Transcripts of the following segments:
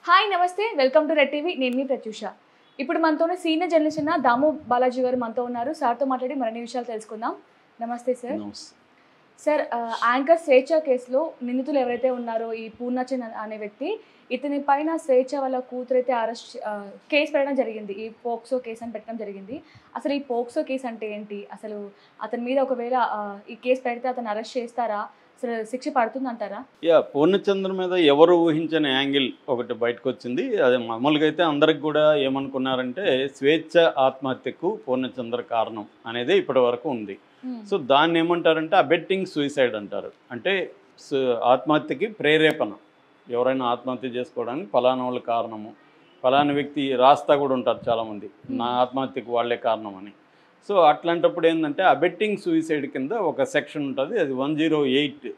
Hi నమస్తే welcome to red TV నేను మీ ప్రత్యూష. ఇప్పుడు మనతోనే సీనియర్ జర్నలిస్ట్ అయిన దాము బాలాజీ గారు మనతో ఉన్నారు. సార్తో మాట్లాడి మరిన్ని విషయాలు తెలుసుకుందాం. నమస్తే సార్. సార్, యాంకర్ స్వేచ్ఛ కేసులో నిందితులు ఎవరైతే ఉన్నారో ఈ పూర్ణచంద్ అనే వ్యక్తి, ఇతని పైన స్వేచ్ఛ వాళ్ళ కూతురైతే కేసు పెట్టడం జరిగింది. ఈ పోక్సో కేసు అని పెట్టడం జరిగింది. అసలు ఈ పోక్సో కేసు అంటే ఏంటి? అసలు అతని మీద ఒకవేళ ఈ కేసు పెడితే అతను అరెస్ట్ చేస్తారా? అసలు శిక్ష పడుతుందంటారా? పూర్ణచంద్ర మీద ఎవరు ఊహించని యాంగిల్ ఒకటి బయటకు వచ్చింది. అది మామూలుగా అయితే అందరికి కూడా ఏమనుకున్నారంటే స్వేచ్ఛ ఆత్మహత్యకు పూర్ణచంద్ర కారణం అనేది ఇప్పటి వరకు ఉంది. సో దాన్ని ఏమంటారంటే అబెట్టింగ్ సూసైడ్ అంటారు. అంటే ఆత్మహత్యకి ప్రేరేపణ, ఎవరైనా ఆత్మహత్య చేసుకోవడానికి ఫలానా వాళ్ళు కారణము, ఫలానా వ్యక్తి రాస్తా కూడా ఉంటారు చాలామంది, నా ఆత్మహత్యకు వాళ్ళే కారణం అని. సో అట్లాంటప్పుడు ఏంటంటే అబెట్టింగ్ సూసైడ్ కింద ఒక సెక్షన్ ఉంటుంది. అది 108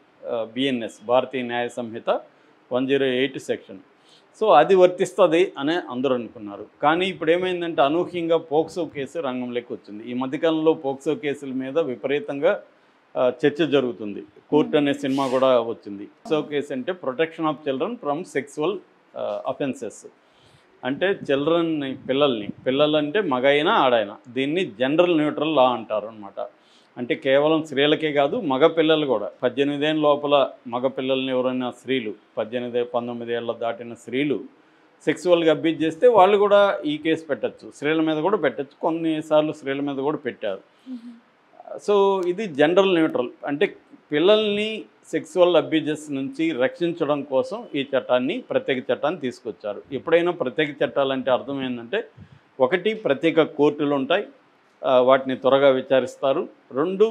బిఎన్ఎస్ భారతీయ న్యాయ సంహిత 108 సెక్షన్. సో అది వర్తిస్తుంది అని అందరూ అనుకున్నారు. కానీ ఇప్పుడు ఏమైందంటే అనూహ్యంగా పోక్సో కేసు రంగంలోకి వచ్చింది. ఈ మధ్యకాలంలో పోక్సో కేసుల మీద విపరీతంగా చర్చ జరుగుతుంది. కోర్ట్ అనే సినిమా కూడా వచ్చింది. పోక్సో కేసు అంటే protection of children from sexual offences. అంటే పిల్లలంటే మగైనా ఆడైనా, దీన్ని జనరల్ న్యూట్రల్ లా అంటారు అనమాట. అంటే కేవలం స్త్రీలకే కాదు, మగపిల్లలు కూడా 18 ఏళ్ళ లోపల మగపిల్లల్ని ఎవరైనా స్త్రీలు 18-19 ఏళ్ళ దాటిన స్త్రీలు సెక్సువల్గా అబ్యూజ్ చేస్తే వాళ్ళు కూడా ఈ కేసు పెట్టచ్చు. స్త్రీల మీద కూడా పెట్టచ్చు, కొన్నిసార్లు స్త్రీల మీద కూడా పెట్టారు. సో ఇది జనరల్ న్యూట్రల్, అంటే పిల్లల్ని సెక్సువల్ అబ్యూజెస్ నుంచి రక్షించడం కోసం ఈ ప్రత్యేక చట్టాన్ని తీసుకొచ్చారు. ఎప్పుడైనా ప్రత్యేక చట్టాలంటే అర్థం ఏంటంటే, ఒకటి ప్రత్యేక కోర్టులు ఉంటాయి, వాటిని త్వరగా విచారిస్తారు. రెండు,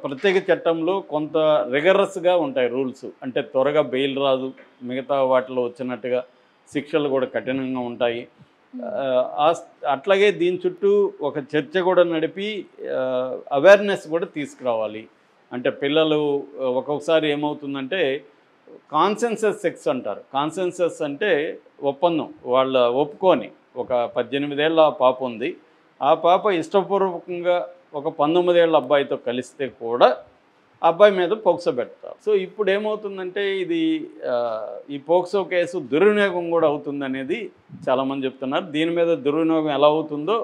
ప్రత్యేక చట్టంలో కొంత రిగరస్గా ఉంటాయి రూల్స్, అంటే త్వరగా బెయిల్ రాదు, మిగతా వాటిలో వచ్చినట్టుగా శిక్షలు కూడా కఠినంగా ఉంటాయి. అట్లాగే దీని చుట్టూ ఒక చర్చ కూడా నడిపి అవేర్నెస్ కూడా తీసుకురావాలి. అంటే పిల్లలు ఒక్కొక్కసారి ఏమవుతుందంటే కాన్సెన్సస్ సెక్స్ అంటారు. కాన్సెన్సస్ అంటే ఒప్పందం, వాళ్ళ ఒప్పుకొని, ఒక 18 ఏళ్ళ పాప ఉంది, ఆ పాప ఇష్టపూర్వకంగా ఒక 19 ఏళ్ళ అబ్బాయితో కలిస్తే కూడా అబ్బాయి మీద పోక్సో పెడతారు. సో ఇప్పుడు ఏమవుతుందంటే ఈ పోక్సో కేసు దుర్వినియోగం కూడా అవుతుందనేది చాలామంది చెప్తున్నారు. దీని మీద దుర్వినియోగం ఎలా అవుతుందో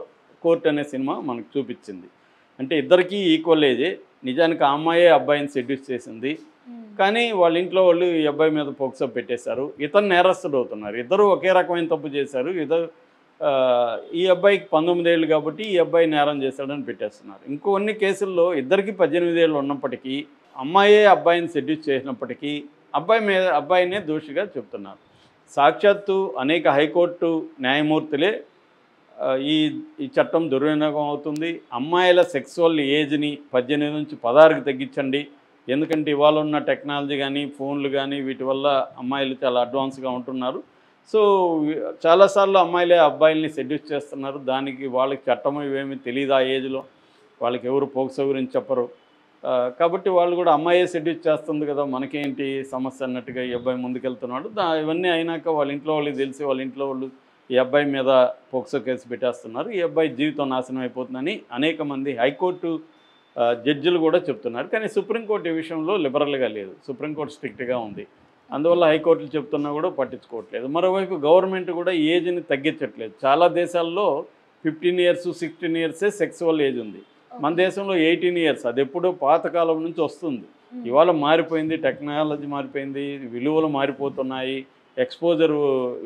కోర్ట్ అనే సినిమా మనకు చూపించింది. అంటే ఇద్దరికీ ఈక్వల్ ఏజే. నిజానికి ఆ అమ్మాయే అబ్బాయిని సెడ్యూస్ చేసింది, కానీ వాళ్ళ ఇంట్లో వాళ్ళు ఈ అబ్బాయి మీద పోక్సో పెట్టేశారు. ఇతను నేరస్తుడు అవుతున్నారు. ఇద్దరు ఒకే రకమైన తప్పు చేశారు. ఈ అబ్బాయికి 19 ఏళ్ళు కాబట్టి ఈ అబ్బాయి నేరం చేశాడని పెట్టేస్తున్నారు. ఇంకొన్ని కేసుల్లో ఇద్దరికి 18 ఏళ్ళు ఉన్నప్పటికీ, అమ్మాయే అబ్బాయిని సెడ్యూస్ చేసినప్పటికీ అబ్బాయినే దోషిగా చెప్తున్నారు. సాక్షాత్తు అనేక హైకోర్టు న్యాయమూర్తులే ఈ చట్టం దుర్వినియోగం అవుతుంది, అమ్మాయిల సెక్సువల్ ఏజ్ని 18 నుంచి 16కి తగ్గించండి, ఎందుకంటే ఇవాళ ఉన్న టెక్నాలజీ కానీ ఫోన్లు కానీ వీటి వల్ల అమ్మాయిలు చాలా అడ్వాన్స్గా ఉంటున్నారు. సో చాలాసార్లు అమ్మాయిలే అబ్బాయిల్ని సెడ్యూస్ చేస్తున్నారు. దానికి వాళ్ళకి చట్టం ఇవేమీ తెలియదు. ఆ ఏజ్లో వాళ్ళకి ఎవరు పోక్సో గురించి చెప్పరు. కాబట్టి వాళ్ళు కూడా అమ్మాయే సెడ్యూస్ చేస్తుంది కదా, మనకేంటి సమస్య అన్నట్టుగా ఈ అబ్బాయి ముందుకెళ్తున్నాడు. ఇవన్నీ అయినాక వాళ్ళ ఇంట్లో వాళ్ళకి తెలిసి వాళ్ళ ఇంట్లో వాళ్ళు ఈ అబ్బాయి మీద పోక్సో కేసు పెట్టేస్తున్నారు. ఈ అబ్బాయి జీవితం నాశనం అయిపోతుందని అనేక మంది హైకోర్టు జడ్జిలు కూడా చెప్తున్నారు. కానీ సుప్రీంకోర్టు ఈ విషయంలో లిబరల్గా లేదు. సుప్రీంకోర్టు స్ట్రిక్ట్గా ఉంది. అందువల్ల హైకోర్టులు చెప్తున్నా కూడా పట్టించుకోవట్లేదు. మరోవైపు గవర్నమెంట్ కూడా ఏజ్ని తగ్గించట్లేదు. చాలా దేశాల్లో 15 ఇయర్స్ 16 ఇయర్సే సెక్సువల్ ఏజ్ ఉంది. మన దేశంలో 18 ఇయర్స్. అది ఎప్పుడూ పాతకాలం నుంచి వస్తుంది. ఇవాళ మారిపోయింది, టెక్నాలజీ మారిపోయింది, విలువలు మారిపోతున్నాయి, ఎక్స్పోజర్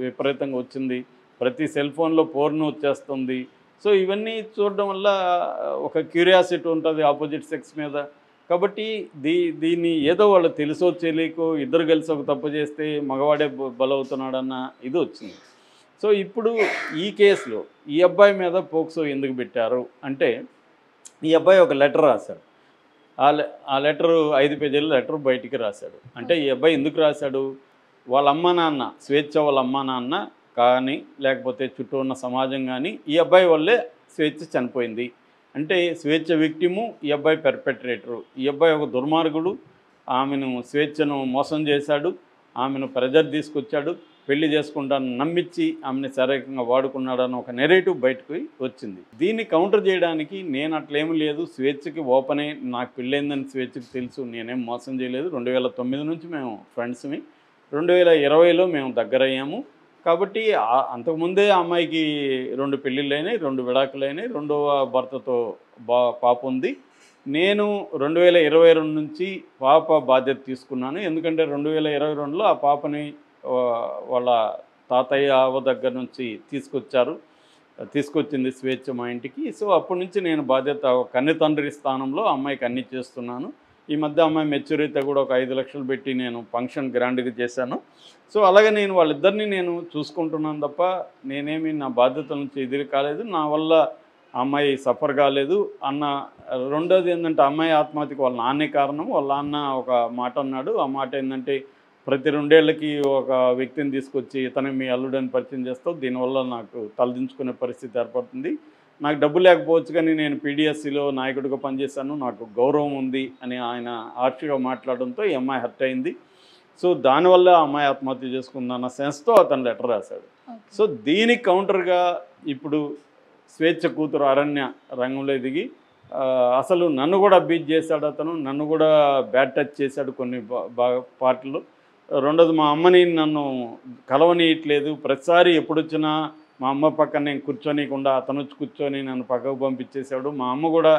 విపరీతంగా వచ్చింది, ప్రతి సెల్ ఫోన్లో పోర్న్ వచ్చేస్తుంది. సో ఇవన్నీ చూడడం వల్ల ఒక క్యూరియాసిటీ ఉంటుంది ఆపోజిట్ సెక్స్ మీద. కాబట్టి దీన్ని ఏదో వాళ్ళు తెలుసో తెలియకో ఇద్దరు కలిసి ఒక తప్పు చేస్తే మగవాడే బలవుతున్నాడన్న ఇది వచ్చింది. సో ఇప్పుడు ఈ కేసులో ఈ అబ్బాయి మీద పోక్సో ఎందుకు పెట్టారు అంటే, ఈ అబ్బాయి ఒక లెటర్ రాశాడు. ఆ లెటరు 5 పేజీల లెటర్ బయటికి రాశాడు. అంటే ఈ అబ్బాయి ఎందుకు రాశాడు, వాళ్ళ అమ్మా నాన్న, స్వేచ్ఛ వాళ్ళ అమ్మా నాన్న కానీ లేకపోతే చుట్టూ ఉన్న సమాజం కానీ ఈ అబ్బాయి వల్లే స్వేచ్ఛ చనిపోయింది అంటే, స్వేచ్ఛ విక్టిము, ఈ అబ్బాయి పెర్పెట్రేటరు. ఈ అబ్బాయి ఒక దుర్మార్గుడు, ఆమెను స్వేచ్ఛను మోసం చేశాడు, ఆమెను ప్రెజర్ తీసుకొచ్చాడు, పెళ్లి చేసుకుంటాను నమ్మించి ఆమెను శారీరకంగా వాడుకున్నాడని ఒక నెరేటివ్ బయటకు వచ్చింది. దీన్ని కౌంటర్ చేయడానికి నేను అట్లేమీ లేదు, స్వేచ్ఛకి ఓపెనే, నాకు పెళ్ళైందని స్వేచ్ఛకి తెలుసు, నేనేం మోసం చేయలేదు, 2009 నుంచి మేము ఫ్రెండ్స్ని, 2020లో మేము దగ్గరయ్యాము, కాబట్టి అంతకుముందే ఆ అమ్మాయికి 2 పెళ్ళిళ్ళైనాయి, 2 విడాకులైనాయి, రెండవ భర్తతో పాప ఉంది. నేను 2022 నుంచి పాప బాధ్యత తీసుకున్నాను. ఎందుకంటే 2022లో ఆ పాపని వాళ్ళ తాతయ్య అవ్వ దగ్గర నుంచి తీసుకొచ్చింది స్వేచ్ఛ మా ఇంటికి. సో అప్పటి నుంచి నేను బాధ్యత కన్నె తండ్రి స్థానంలో అమ్మాయికి అన్నీ చేస్తున్నాను. ఈ మధ్య అమ్మాయి మెచ్యూరిటీ కూడా ఒక 5 లక్షలు పెట్టి నేను ఫంక్షన్ గ్రాండ్గా చేశాను. సో అలాగే నేను వాళ్ళిద్దరిని నేను చూసుకుంటున్నాను తప్ప నేనేమి నా బాధ్యతల నుంచి ఎదురు కాలేదు. నా వల్ల అమ్మాయి సఫర్ కాలేదు అన్న. రెండోది ఏంటంటే అమ్మాయి ఆత్మహత్యకు వాళ్ళ నాన్నే కారణం. వాళ్ళ నాన్న ఒక మాట అన్నాడు. ఆ మాట ఏంటంటే ప్రతి 2 ఏళ్ళకి ఒక వ్యక్తిని తీసుకొచ్చి ఇతను మీ అల్లుడని పరిచయం చేస్తావు, దీనివల్ల నాకు తలదించుకునే పరిస్థితి ఏర్పడుతుంది. నాకు డబ్బు లేకపోవచ్చు కానీ నేను పీడిఎస్సిలో నాయకుడిగా పనిచేశాను, నాకు గౌరవం ఉంది అని ఆయన హార్ష్గా మాట్లాడడంతో ఈ అమ్మాయి హర్ట్ అయింది. సో దానివల్ల అమ్మాయి ఆత్మహత్య చేసుకుందన్న సెన్స్తో అతను లెటర్ రాశాడు. సో దీనికి కౌంటర్గా ఇప్పుడు స్వేచ్ఛ కూతురు అరణ్య రంగంలో దిగి అసలు నన్ను కూడా అబ్యూజ్ చేశాడు, అతను నన్ను కూడా బ్యాడ్ టచ్ చేశాడు కొన్ని పార్టీలు. రెండోది మా అమ్మని నన్ను కలవనీయట్లేదు, ప్రతిసారి ఎప్పుడొచ్చినా మా అమ్మ పక్కన నేను కూర్చోనీయకుండా అతను వచ్చి కూర్చొని నన్ను పక్కకు పంపించేశాడు. మా అమ్మ కూడా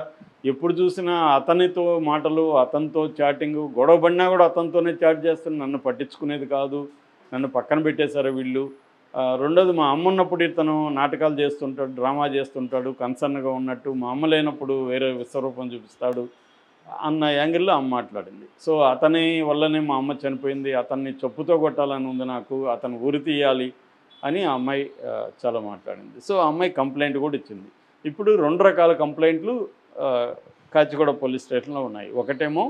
ఎప్పుడు చూసినా అతనితో మాటలు, అతనితో చాటింగు, గొడవ పడినా కూడా అతనితోనే చాట్ చేస్తున్నా, నన్ను పట్టించుకునేది కాదు, నన్ను పక్కన పెట్టేశారు వీళ్ళు. రెండోది మా అమ్మ ఉన్నప్పుడు ఇతను నాటకాలు చేస్తుంటాడు, డ్రామా చేస్తుంటాడు, కన్సర్న్గా ఉన్నట్టు, మా అమ్మ లేనప్పుడు వేరే విశ్వరూపం చూపిస్తాడు అన్న యాంగిల్లో అమ్మ మాట్లాడింది. సో అతని వల్లనే మా అమ్మ చనిపోయింది, అతన్ని చెప్పుతో కొట్టాలని ఉంది నాకు, అతను ఉరి తీయాలి అని ఆ అమ్మాయి చాలా మాట్లాడింది. సో ఆ అమ్మాయి కంప్లైంట్ కూడా ఇచ్చింది. ఇప్పుడు 2 రకాల కంప్లైంట్లు కాచిగూడ పోలీస్ స్టేషన్లో ఉన్నాయి. ఒకటేమో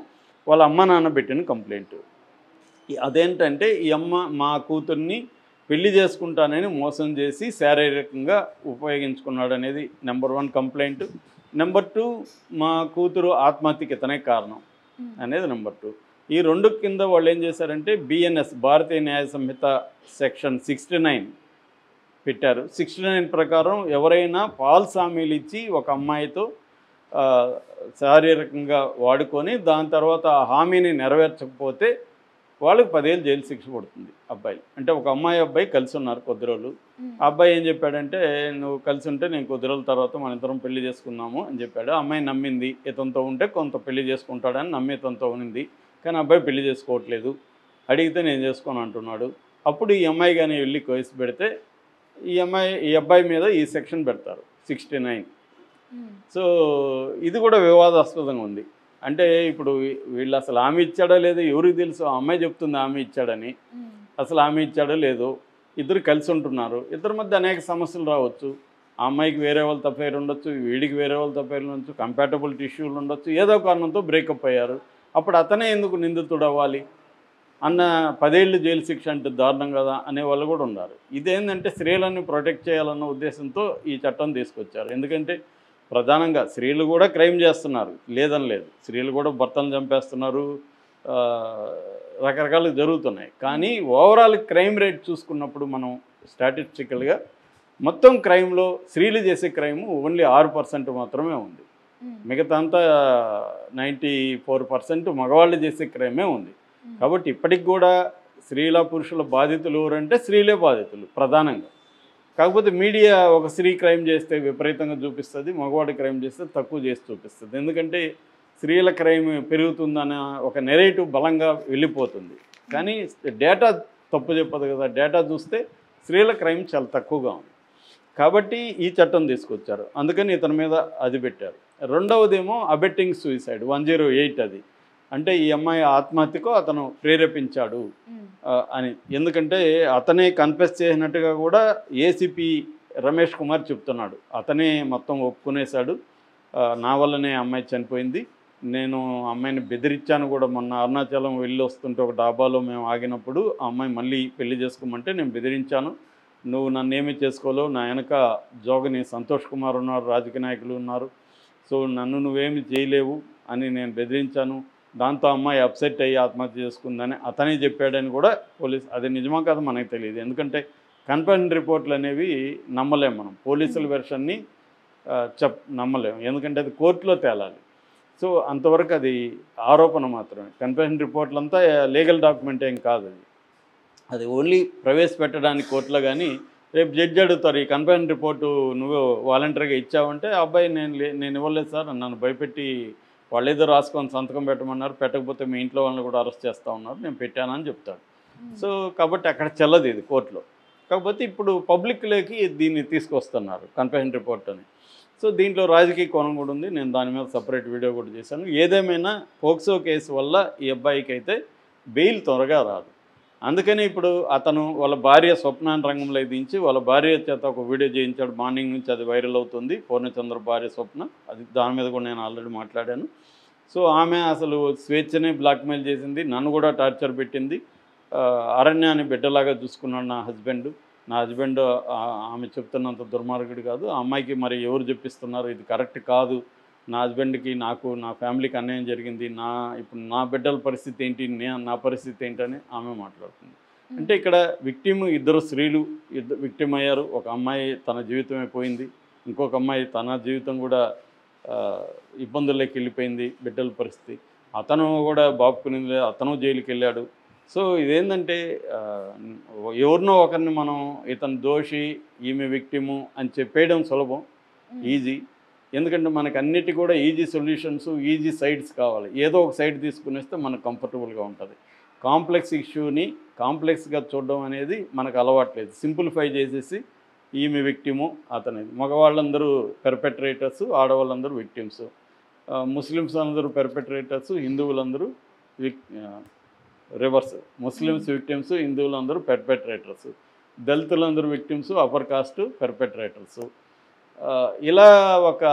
వాళ్ళ అమ్మ నాన్న పెట్టిన కంప్లైంట్. అదేంటంటే ఈ అమ్మ మా కూతుర్ని పెళ్లి చేసుకుంటానని మోసం చేసి శారీరకంగా ఉపయోగించుకున్నాడు అనేది నెంబర్ 1 కంప్లైంట్. నెంబర్ 2 మా కూతురు ఆత్మహత్యకి ఇతనే కారణం అనేది నెంబర్ 2. ఈ 2 కింద వాళ్ళు ఏం చేశారంటే బిఎన్ఎస్ భారతీయ న్యాయ సంహిత సెక్షన్ 69 పెట్టారు. 69 ప్రకారం ఎవరైనా ఫాల్స్ హామీలు ఇచ్చి ఒక అమ్మాయితో శారీరకంగా వాడుకొని దాని తర్వాత ఆ హామీని నెరవేర్చకపోతే వాళ్ళకి 10 ఏళ్ళు జైలు శిక్ష పడుతుంది. అబ్బాయి అంటే ఒక అబ్బాయి కలిసి ఉన్నారు కొద్ది రోజులు. ఆ అబ్బాయి ఏం చెప్పాడంటే నువ్వు కలిసి ఉంటే నేను కొద్ది రోజుల తర్వాత మన ఇద్దరం పెళ్లి చేసుకుందాము అని చెప్పాడు. అమ్మాయి నమ్మింది, ఇతనితో ఉంటే కొంత పెళ్లి చేసుకుంటాడని నమ్మి ఇతనితో ఉంది. కానీ అబ్బాయి పెళ్లి చేసుకోవట్లేదు, అడిగితే నేను చేసుకోను అంటున్నాడు. అప్పుడు ఈ అమ్మాయి కానీ వెళ్ళి కేసు పెడితే ఈ అబ్బాయి మీద ఈ సెక్షన్ పెడతారు 69. సో ఇది కూడా వివాదాస్పదంగా ఉంది. అంటే ఇప్పుడు వీళ్ళు అసలు హామీ ఇచ్చాడో లేదో ఎవరికి తెలుసు? ఆ అమ్మాయి చెప్తుంది హామీ ఇచ్చాడని, అసలు హామీ ఇచ్చాడో లేదో. ఇద్దరు కలిసి ఉంటున్నారు, ఇద్దరి మధ్య అనేక సమస్యలు రావచ్చు. ఆ అమ్మాయికి వేరే వాళ్ళతో అఫైర్ ఉండొచ్చు, వీడికి వేరే వాళ్ళతో అఫైర్లు ఉండొచ్చు, కంపాటబిలిటీ ఇష్యూలు ఉండొచ్చు, ఏదో కారణంతో బ్రేకప్ అయ్యారు. అప్పుడు అతనే ఎందుకు నిందితుడు అవ్వాలి అన్న 10 ఏళ్ళు జైలు శిక్ష అంటే దారుణం కదా అనే వాళ్ళు కూడా ఉన్నారు. ఇదేంటంటే స్త్రీలను ప్రొటెక్ట్ చేయాలన్న ఉద్దేశంతో ఈ చట్టం తీసుకొచ్చారు. ఎందుకంటే ప్రధానంగా స్త్రీలు కూడా క్రైమ్ చేస్తున్నారు, లేదని లేదు, స్త్రీలు కూడా భర్తలను చంపేస్తున్నారు, రకరకాలు జరుగుతున్నాయి. కానీ ఓవరాల్ క్రైమ్ రేట్ చూసుకున్నప్పుడు మనం స్టాటిస్టికల్గా మొత్తం క్రైమ్లో స్త్రీలు చేసే క్రైమ్ ఓన్లీ 6% మాత్రమే ఉంది. మిగతా అంతా 94% మగవాళ్ళు చేసే క్రైమే ఉంది. కాబట్టి ఇప్పటికి కూడా స్త్రీల పురుషుల బాధితులు ఎవరంటే స్త్రీలే బాధితులు ప్రధానంగా. కాకపోతే మీడియా ఒక స్త్రీ క్రైమ్ చేస్తే విపరీతంగా చూపిస్తుంది, మగవాడి క్రైమ్ చేస్తే తక్కువ చేసి చూపిస్తుంది. ఎందుకంటే స్త్రీల క్రైమ్ పెరుగుతుందన్న ఒక నెరేటివ్ బలంగా వెళ్ళిపోతుంది. కానీ డేటా తప్పు చెప్పదు కదా, డేటా చూస్తే స్త్రీల క్రైమ్ చాలా తక్కువగా ఉంది. కాబట్టి ఈ చట్టం తీసుకొచ్చారు, అందుకని ఇతని మీద అది పెట్టారు. రెండవదేమో అబెట్టింగ్ సూసైడ్ 108. అది అంటే ఈ అమ్మాయి ఆత్మహత్యకు అతను ప్రేరేపించాడు అని. ఎందుకంటే అతనే కన్ఫెస్ చేసినట్టుగా కూడా ఏసీపీ రమేష్ కుమార్ చెప్తున్నాడు. అతనే మొత్తం ఒప్పుకునేశాడు, నా వల్లనే అమ్మాయి చనిపోయింది, నేను అమ్మాయిని బెదిరించాను కూడా. మొన్న అరుణాచలం వెళ్ళి వస్తుంటే ఒక డాబాలో మేము ఆగినప్పుడు ఆ అమ్మాయి మళ్ళీ పెళ్లి చేసుకోమంటే నేను బెదిరించాను, నువ్వు నన్ను ఏమీ చేసుకోలేవు, నా వెనక జోగని సంతోష్ కుమార్ ఉన్నారు, రాజకీయ నాయకులు ఉన్నారు, సో నన్ను నువ్వేమి చేయలేవు అని నేను బెదిరించాను. దాంతో అమ్మాయి అప్సెట్ అయ్యి ఆత్మహత్య చేసుకుందని అతనే చెప్పాడని కూడా పోలీసు, అది నిజమా కాదు మనకు తెలియదు. ఎందుకంటే కన్ఫర్మ్ రిపోర్ట్లు అనేవి నమ్మలేము మనం, పోలీసుల వెర్షన్ని నమ్మలేము, ఎందుకంటే అది కోర్టులో తేలాలి. సో అంతవరకు అది ఆరోపణ మాత్రమే, కన్ఫర్మ్ రిపోర్ట్లంతా లీగల్ డాక్యుమెంట్ ఏం కాదు అది. అది ఓన్లీ ప్రవేశపెట్టడానికి కోర్టులో. కానీ రేపు జడ్జి అడుగుతారు, ఈ కన్ఫైన్ రిపోర్టు నువ్వు వాలంటరీగా ఇచ్చావంటే ఆ అబ్బాయి నేను ఇవ్వలేదు సార్, నన్ను భయపెట్టి వాళ్ళు ఏదో రాసుకొని సంతకం పెట్టమన్నారు, పెట్టకపోతే మీ ఇంట్లో వాళ్ళని కూడా అరెస్ట్ చేస్తూ ఉన్నారు, నేను పెట్టానని చెప్తాడు. సో కాబట్టి అక్కడ చెల్లదు ఇది కోర్టులో. కాకపోతే ఇప్పుడు పబ్లిక్లోకి దీన్ని తీసుకొస్తున్నారు కన్ఫైన్ రిపోర్ట్ అని. సో దీంట్లో రాజకీయ కోణం కూడా ఉంది. నేను దాని మీద సపరేట్ వీడియో కూడా చేశాను. ఏదేమైనా పోక్సో కేసు వల్ల ఈ అబ్బాయికి అయితే బెయిల్ త్వరగా రాదు. అందుకని ఇప్పుడు అతను వాళ్ళ భార్య స్వప్నాన్ని రంగంలో దించి వాళ్ళ భార్య చేత ఒక వీడియో చేయించాడు. మార్నింగ్ నుంచి అది వైరల్ అవుతుంది. పూర్ణచంద్ర భార్య స్వప్న, అది దాని మీద కూడా నేను ఆల్రెడీ మాట్లాడాను. సో ఆమె అసలు స్వేచ్ఛని బ్లాక్మెయిల్ చేసింది, నన్ను కూడా టార్చర్ పెట్టింది. అరణ్యాన్ని బిడ్డలాగా చూసుకున్నాడు నా హస్బెండ్. ఆమె చెప్తున్నంత దుర్మార్గుడు కాదు. ఆ అమ్మాయికి మరి ఎవరు చెప్పిస్తున్నారు, ఇది కరెక్ట్ కాదు, నా హస్బెండ్కి నాకు నా ఫ్యామిలీకి అన్యాయం జరిగింది, ఇప్పుడు నా బిడ్డల పరిస్థితి ఏంటి, నా పరిస్థితి ఏంటని ఆమె మాట్లాడుతుంది. అంటే ఇక్కడ ఇద్దరు స్త్రీలు విక్టిమ్ అయ్యారు. ఒక అమ్మాయి తన జీవితమే పోయింది, ఇంకొక అమ్మాయి తన జీవితం కూడా ఇబ్బందుల్లోకి వెళ్ళిపోయింది, బిడ్డల పరిస్థితి. అతను కూడా బాపుకుని అతను జైలుకి వెళ్ళాడు. సో ఇదేంటంటే ఎవరినో ఒకరిని మనం ఇతను దోషి, ఈమె విక్టిము అని చెప్పేయడం సులభం, ఈజీ. ఎందుకంటే మనకు అన్నిటి కూడా ఈజీ సొల్యూషన్స్, ఈజీ సైడ్స్ కావాలి. ఏదో ఒక సైడ్ తీసుకునేస్తే మనకు కంఫర్టబుల్గా ఉంటుంది. కాంప్లెక్స్ ఇష్యూని కాంప్లెక్స్గా చూడడం అనేది మనకు అలవాట్లేదు. సింప్లిఫై చేసేసి ఈమె విక్టిము, అతనేది. మగవాళ్ళందరూ పెర్పెట్రేటర్స్, ఆడవాళ్ళందరూ విక్టిమ్స్. ముస్లిమ్స్ అందరూ పెర్పెట్రేటర్స్, హిందువులందరూ రివర్స్. ముస్లిమ్స్ విక్టిమ్స్, హిందువులందరూ పెర్పెట్రేటర్స్. దళితులందరూ విక్టిమ్స్, అప్పర్ కాస్ట్ పెర్పెట్రేటర్స్. ఇలా ఒక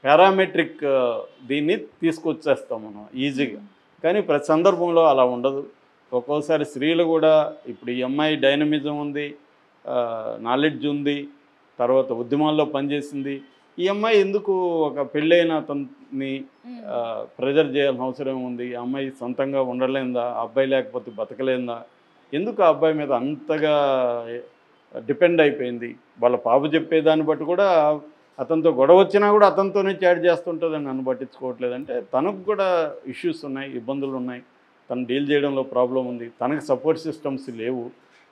పారామెట్రిక్ దీన్ని తీసుకొచ్చేస్తాం మనం ఈజీగా. కానీ ప్రతి సందర్భంలో అలా ఉండదు. ఒక్కోసారి స్త్రీలు కూడా, ఇప్పుడు ఈ అమ్మాయి డైనమిజం ఉంది, నాలెడ్జ్ ఉంది, తర్వాత ఉద్యమాల్లో పనిచేసింది. ఈ అమ్మాయి ఎందుకు ఒక పెళ్ళైన అతన్ని ప్రెజర్ చేయాల్సిన అవసరం ఉంది? ఆ అమ్మాయి సొంతంగా ఉండలేందా? అబ్బాయి లేకపోతే బతకలేందా? ఎందుకు ఆ అబ్బాయి మీద అంతగా డిపెండ్ అయిపోయింది? వాళ్ళ పాప చెప్పేదాన్ని బట్టి కూడా అతనితో గొడవ వచ్చినా కూడా అతనితోనే చాట్ చేస్తుంటుందని నన్ను పట్టించుకోవట్లేదంటే తనకు కూడా ఇష్యూస్ ఉన్నాయి, ఇబ్బందులు ఉన్నాయి, తను డీల్ చేయడంలో ప్రాబ్లం ఉంది, తనకు సపోర్ట్ సిస్టమ్స్ లేవు.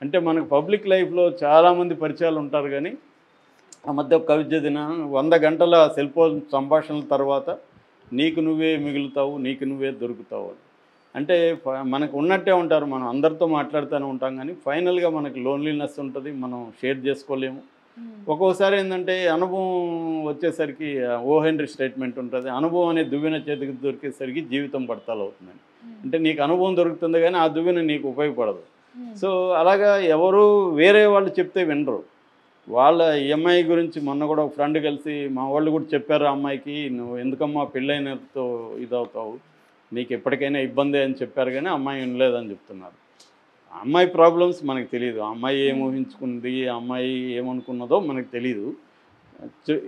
అంటే మనకు పబ్లిక్ లైఫ్లో చాలామంది పరిచయాలు ఉంటారు, కానీ ఆ మధ్య ఒక కవి చదివిన 100 గంటల సెల్ ఫోన్ సంభాషణల తర్వాత నీకు నువ్వే మిగులుతావు, నీకు నువ్వే దొరుకుతావు. అంటే మనకు ఉన్నట్టే ఉంటారు, మనం అందరితో మాట్లాడుతూనే ఉంటాం, కానీ ఫైనల్గా మనకి లోన్లీనెస్ ఉంటుంది, మనం షేర్ చేసుకోలేము. ఒక్కోసారి ఏంటంటే అనుభవం వచ్చేసరికి ఓ హెన్రీ స్టేట్మెంట్ ఉంటుంది, అనుభవం అనే దువ్వెన చేతికి దొరికేసరికి జీవితం పడతాలు అవుతుందని. అంటే నీకు అనుభవం దొరుకుతుంది కానీ ఆ దువ్వెన నీకు ఉపయోగపడదు. సో అలాగా ఎవరు వేరే వాళ్ళు చెప్తే వినరు. వాళ్ళ ఈఎంఐ గురించి మొన్న కూడా ఒక ఫ్రెండ్ కలిసి మా వాళ్ళు కూడా చెప్పారు, ఆ అమ్మాయికి నువ్వు ఎందుకమ్మా పెళ్ళైనతో ఇదవుతావు, నీకు ఎప్పటికైనా ఇబ్బంది అని చెప్పారు, కానీ అమ్మాయి వినలేదని చెప్తున్నారు. ఆ అమ్మాయి ప్రాబ్లమ్స్ మనకు తెలియదు, ఆ అమ్మాయి ఏం ఊహించుకుంది, ఆ అమ్మాయి ఏమనుకున్నదో మనకు తెలియదు.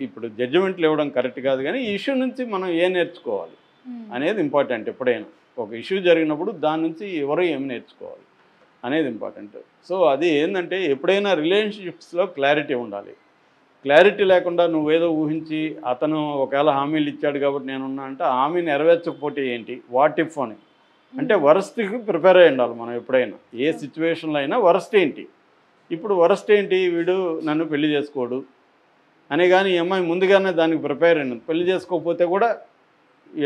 ఇప్పుడు జడ్జిమెంట్లు ఇవ్వడం కరెక్ట్ కాదు, కానీ ఈ ఇష్యూ నుంచి మనం ఏం నేర్చుకోవాలి అనేది ఇంపార్టెంట్. ఎప్పుడైనా ఒక ఇష్యూ జరిగినప్పుడు దాని నుంచి ఎవరు ఏమి నేర్చుకోవాలి అనేది ఇంపార్టెంట్. సో అది ఏంటంటే ఎప్పుడైనా రిలేషన్షిప్స్లో క్లారిటీ ఉండాలి. క్లారిటీ లేకుండా నువ్వేదో ఊహించి అతను ఒకవేళ హామీలు ఇచ్చాడు కాబట్టి నేనున్నా అంటే హామీ నెరవేర్చకపోతే ఏంటి, వాట్ ఇఫ్ అని అంటే వరస్ట్కి ప్రిపేర్ అయ్యి ఉండాలి మనం. ఎప్పుడైనా ఏ సిచ్యువేషన్లో అయినా వరస్ట్ ఏంటి, ఇప్పుడు వరస్ట్ ఏంటి, వీడు నన్ను పెళ్లి చేసుకోడు అని, కానీ ఈ అమ్మాయి ముందుగానే దానికి ప్రిపేర్ అయినది. పెళ్లి చేసుకోకపోతే కూడా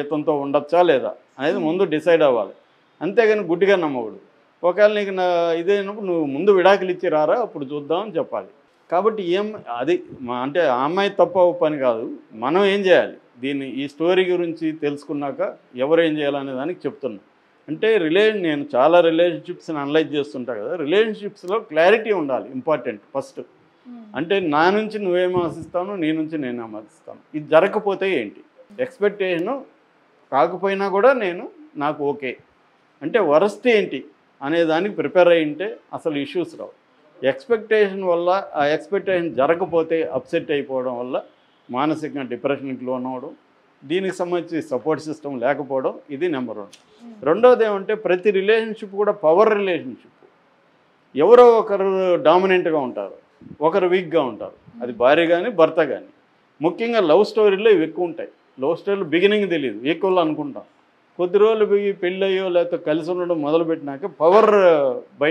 ఇతనితో ఉండొచ్చా లేదా అనేది ముందు డిసైడ్ అవ్వాలి, అంతేగాని గుడ్డిగా నమ్మకూడదు. ఒకవేళ నీకు ఇదైనప్పుడు నువ్వు ముందు విడాకులు ఇచ్చి రారా, అప్పుడు చూద్దామని చెప్పాలి. కాబట్టి అది అంటే ఆ అమ్మాయి తప్ప పని కాదు, మనం ఏం చేయాలి దీన్ని ఈ స్టోరీ గురించి తెలుసుకున్నాక ఎవరు ఏం చేయాలనే దానికి చెప్తున్నా. అంటే నేను చాలా రిలేషన్షిప్స్ని అనలైజ్ చేస్తుంటా కదా, రిలేషన్షిప్స్లో క్లారిటీ ఉండాలి ఇంపార్టెంట్ ఫస్ట్. అంటే నా నుంచి నువ్వేం ఆశిస్తాను, నీ నుంచి నేనేం ఆశిస్తాను, ఇది జరగకపోతే ఏంటి, ఎక్స్పెక్టేషను కాకపోయినా కూడా నాకు ఓకే అంటే వరస్ట్ ఏంటి అనే దానికి ప్రిపేర్ అయ్యి ఉంటే అసలు ఇష్యూస్ రావు. ఎక్స్పెక్టేషన్ వల్ల ఆ ఎక్స్పెక్టేషన్ జరగకపోతే అప్సెట్ అయిపోవడం వల్ల మానసికంగా డిప్రెషన్కి లోన్ అవ్వడం, దీనికి సంబంధించి సపోర్ట్ సిస్టమ్ లేకపోవడం, ఇది నెంబర్ 1. రెండోది ఏమంటే ప్రతి రిలేషన్షిప్ కూడా పవర్ రిలేషన్షిప్. ఎవరో ఒకరు డామినెంట్గా ఉంటారు, ఒకరు వీక్గా ఉంటారు, అది భార్య కానీ భర్త కానీ. ముఖ్యంగా లవ్ స్టోరీలో ఇవి ఎక్కువ ఉంటాయి. లవ్ స్టోరీలో బిగినింగ్ తెలియదు, ఈక్వల్ అనుకుంటాం, కొద్ది రోజులు పోయి పెళ్ళయ్యో లేకపోతే కలిసి ఉండడం మొదలుపెట్టినాక పవర్ బయట